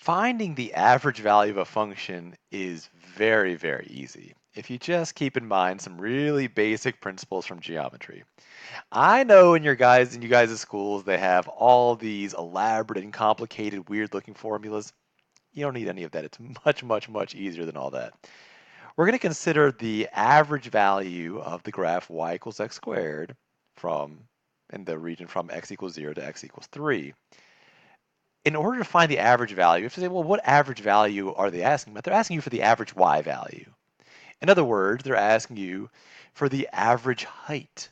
Finding the average value of a function is very, very easy if you just keep in mind some really basic principles from geometry. I know in you guys' schools they have all these elaborate and complicated, weird looking formulas. You don't need any of that. It's much, much, much easier than all that. We're going to consider the average value of the graph y equals x squared from in the region from x equals 0 to x equals 3. In order to find the average value, you have to say, well, what average value are they asking about? They're asking you for the average y value. In other words, they're asking you for the average height.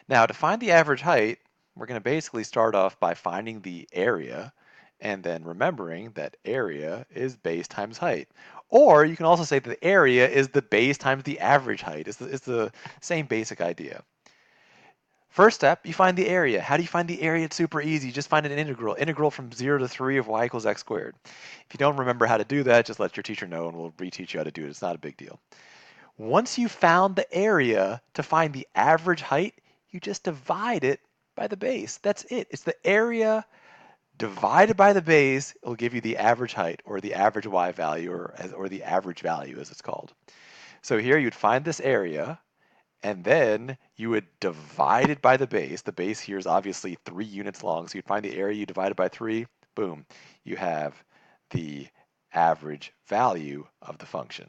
Now, to find the average height, we're going to basically start off by finding the area and then remembering that area is base times height. Or you can also say that the area is the base times the average height. It's the same basic idea. First step, you find the area. How do you find the area? It's super easy. You just find an integral. Integral from 0 to 3 of y equals x squared. If you don't remember how to do that, just let your teacher know and we'll reteach you how to do it. It's not a big deal. Once you found the area to find the average height, you just divide it by the base. That's it. It's the area divided by the base. It'll give you the average height or the average y value or the average value as it's called. So here you'd find this area and then you would divide it by the base. The base here is obviously 3 units long, so you'd find the area, you divide it by 3, boom, you have the average value of the function.